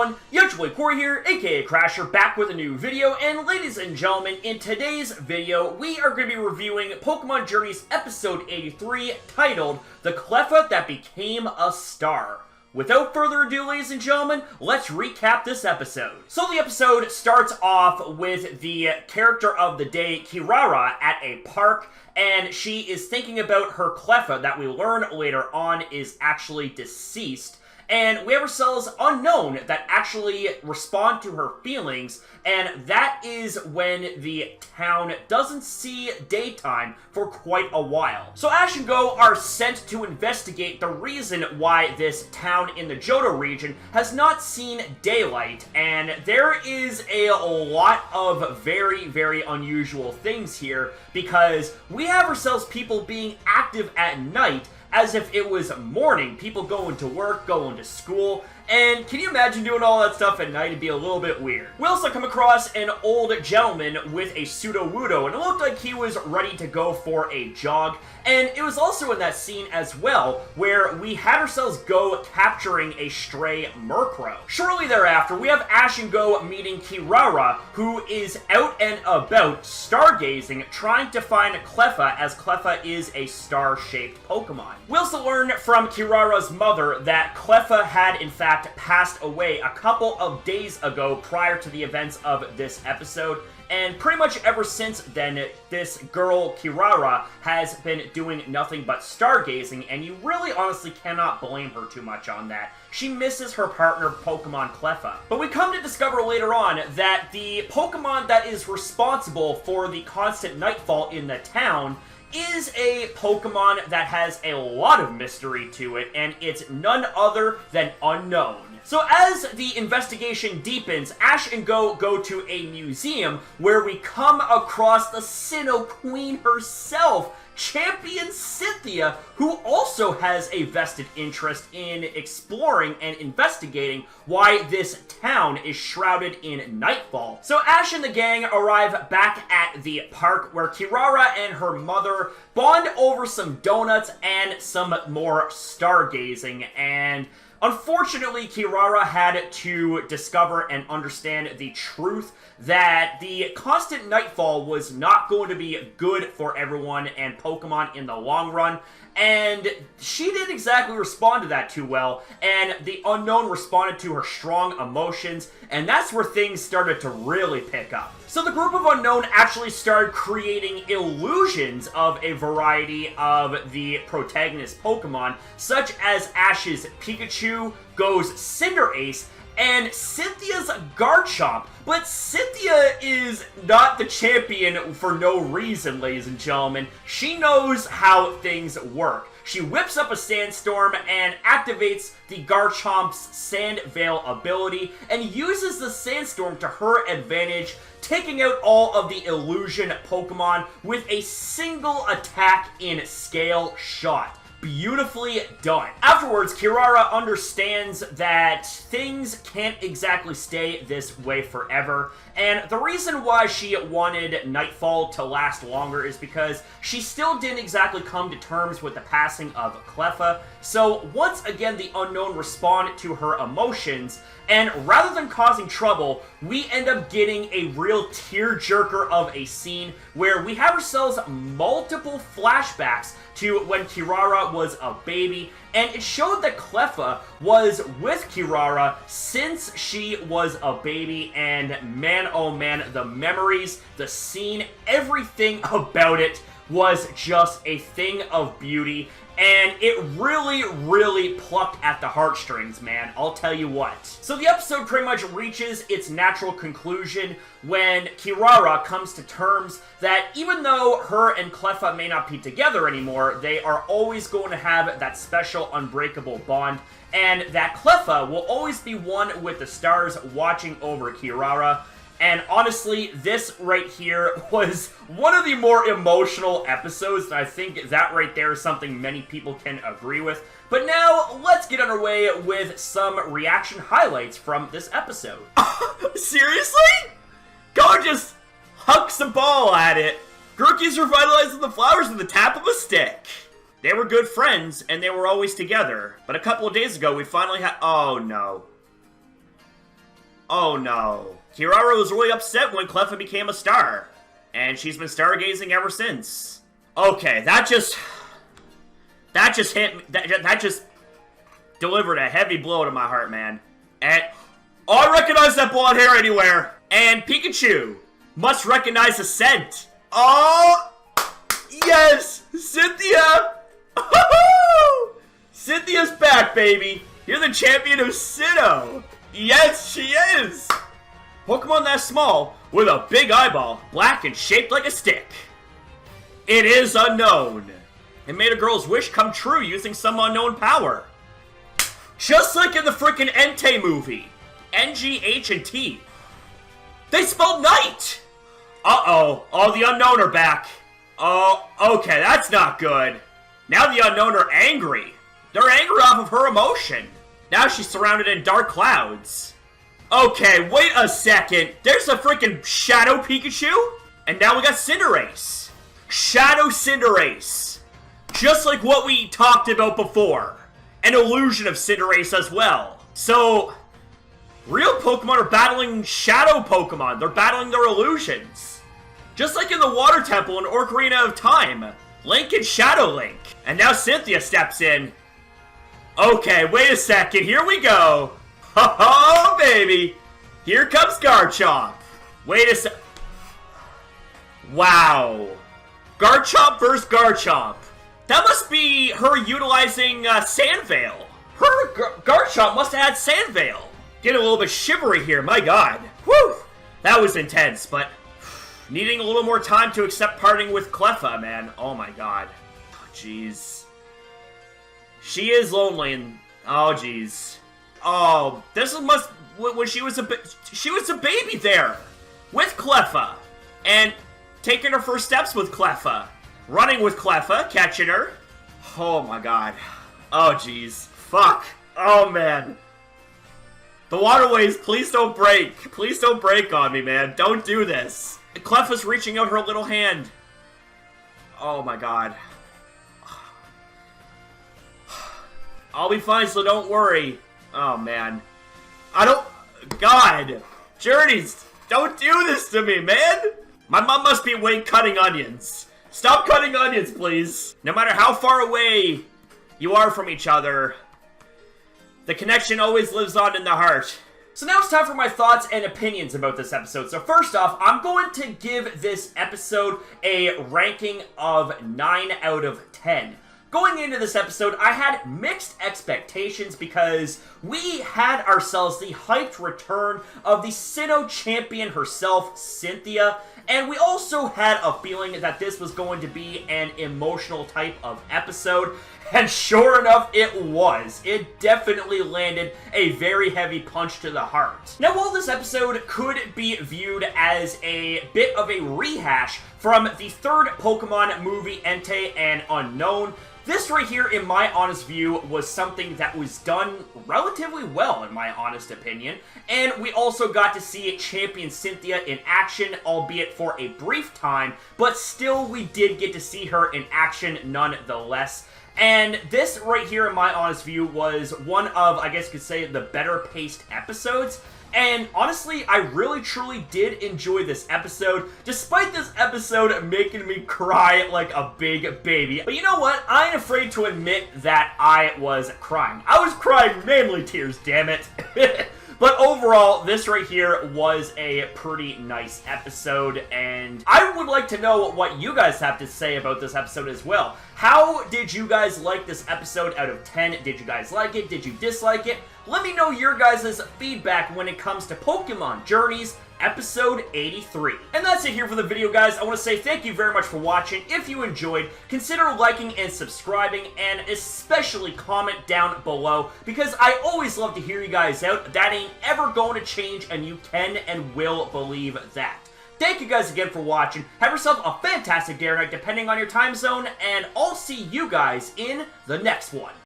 everyone, Youngboy Corey here, aka Crasher, back with a new video, and ladies and gentlemen, in today's video, we are going to be reviewing Pokémon Journeys episode 83, titled, The Cleffa That Became a Star. Without further ado, ladies and gentlemen, let's recap this episode. So the episode starts off with the character of the day, Kirara, at a park, and she is thinking about her Cleffa that we learn later on is actually deceased. And we have ourselves UNOWN that actually respond to her feelings, and that is when the town doesn't see daytime for quite a while. So Ash and Go are sent to investigate the reason why this town in the Johto region has not seen daylight, and there is a lot of very, very unusual things here, because we have ourselves people being active at night as if it was morning, people going to work, going to school, and can you imagine doing all that stuff at night? It'd be a little bit weird. We also come across an old gentleman with a pseudo-wudo, and it looked like he was ready to go for a jog, and it was also in that scene as well, where we had ourselves Go capturing a stray Murkrow. Shortly thereafter, we have Ash and Go meeting Kirara, who is out and about, stargazing, trying to find Cleffa, as Cleffa is a star-shaped Pokemon. We also learn from Kirara's mother that Cleffa had, in fact, passed away a couple of days ago prior to the events of this episode, and pretty much ever since then, this girl, Kirara, has been doing nothing but stargazing, and you really honestly cannot blame her too much on that. She misses her partner, Pokemon Cleffa. But we come to discover later on that the Pokemon that is responsible for the constant nightfall in the town is a Pokemon that has a lot of mystery to it, and it's none other than UNOWN. So as the investigation deepens, Ash and Go to a museum where we come across the Sinnoh Queen herself, Champion Cynthia, who also has a vested interest in exploring and investigating why this town is shrouded in nightfall. So Ash and the gang arrive back at the park where Kirara and her mother bond over some donuts and some more stargazing, and unfortunately, Kirara had to discover and understand the truth that the constant nightfall was not going to be good for everyone and Pokemon in the long run, and she didn't exactly respond to that too well, and the UNOWN responded to her strong emotions, and that's where things started to really pick up. So the group of UNOWN actually started creating illusions of a variety of the protagonist Pokemon, such as Ash's Pikachu, Go's Cinderace, and Cynthia's Garchomp. But Cynthia is not the champion for no reason, ladies and gentlemen. She knows how things work. She whips up a sandstorm and activates the Garchomp's Sand Veil ability and uses the sandstorm to her advantage, taking out all of the illusion Pokemon with a single attack in Scale Shot. Beautifully done. Afterwards, Kirara understands that things can't exactly stay this way forever, and the reason why she wanted Nightfall to last longer is because she still didn't exactly come to terms with the passing of Cleffa. So once again, the UNOWN respond to her emotions, and rather than causing trouble, we end up getting a real tearjerker of a scene where we have ourselves multiple flashbacks to when Kirara was a baby, and it showed that Cleffa was with Kirara since she was a baby, and man oh man, the memories, the scene, everything about it was just a thing of beauty, and it really, really plucked at the heartstrings, man. I'll tell you what. So the episode pretty much reaches its natural conclusion when Kirara comes to terms that even though her and Cleffa may not be together anymore, they are always going to have that special unbreakable bond, and that Cleffa will always be one with the stars watching over Kirara. And honestly, this right here was one of the more emotional episodes, and I think that right there is something many people can agree with. But now, let's get underway with some reaction highlights from this episode. Seriously? Go just hucks the ball at it. Grookey's revitalizing the flowers with the tap of a stick. They were good friends, and they were always together. But a couple of days ago, we finally had... Oh, no. Oh no. Kirara was really upset when Cleffa became a star. And she's been stargazing ever since. Okay, that just hit me. That just delivered a heavy blow to my heart, man. And oh, I recognize that blonde hair anywhere. And Pikachu must recognize the scent. Oh, yes, Cynthia. Cynthia's back, baby. You're the champion of Sinnoh. Yes, she is. Pokemon that small with a big eyeball, black and shaped like a stick. It is unknown. It made a girl's wish come true using some unknown power. Just like in the frickin' Entei movie. N-G-H and T. They spelled night! Uh-oh. Oh, the Unknown are back. Oh, okay, that's not good. Now the Unknown are angry. They're angry off of her emotion. Now she's surrounded in dark clouds. Okay, wait a second. There's a freaking Shadow Pikachu? And now we got Cinderace. Shadow Cinderace. Just like what we talked about before. An illusion of Cinderace as well. So, real Pokemon are battling Shadow Pokemon. They're battling their illusions. Just like in the Water Temple in Ocarina of Time. Link and Shadow Link. And now Cynthia steps in. Okay, wait a second. Here we go. Oh, baby! Here comes Garchomp! Wait a sec... Wow. Garchomp versus Garchomp. That must be her utilizing Sandveil. Her Garchomp must have had Sandveil. Getting a little bit shivery here, my god. Whew! That was intense, but... needing a little more time to accept parting with Cleffa, man. Oh my god. Oh, jeez. She is lonely and... oh, jeez. Oh, this must when she was a baby there with Cleffa and taking her first steps with Cleffa, running with Cleffa, catching her. Oh my god. Oh jeez. Fuck. Oh man. The waterways, please don't break. Please don't break on me, man. Don't do this. Cleffa's reaching out her little hand. Oh my god. I'll be fine, so don't worry. Oh, man. God! Journeys! Don't do this to me, man! My mom must be away cutting onions. Stop cutting onions, please. No matter how far away you are from each other, the connection always lives on in the heart. So now it's time for my thoughts and opinions about this episode. So first off, I'm going to give this episode a ranking of 9 out of 10. Going into this episode, I had mixed expectations because we had ourselves the hyped return of the Sinnoh Champion herself, Cynthia, and we also had a feeling that this was going to be an emotional type of episode, and sure enough, it was. It definitely landed a very heavy punch to the heart. Now, while this episode could be viewed as a bit of a rehash from the third Pokemon movie, Entei and UNOWN, this right here, in my honest view, was something that was done relatively well, in my honest opinion. And we also got to see Champion Cynthia in action, albeit for a brief time, but still we did get to see her in action nonetheless. And this right here, in my honest view, was one of, I guess you could say, the better paced episodes. And honestly, I really truly did enjoy this episode, despite this episode making me cry like a big baby. But you know what? I ain't afraid to admit that I was crying. I was crying manly tears, damn it. But overall, this right here was a pretty nice episode, and I would like to know what you guys have to say about this episode as well. How did you guys like this episode out of 10? Did you guys like it? Did you dislike it? Let me know your guys' feedback when it comes to Pokemon Journeys episode 83. And that's it here for the video, guys. I want to say thank you very much for watching. If you enjoyed, consider liking and subscribing, and especially comment down below, because I always love to hear you guys out. That ain't ever going to change, and you can and will believe that. Thank you guys again for watching. Have yourself a fantastic day or night, depending on your time zone, and I'll see you guys in the next one.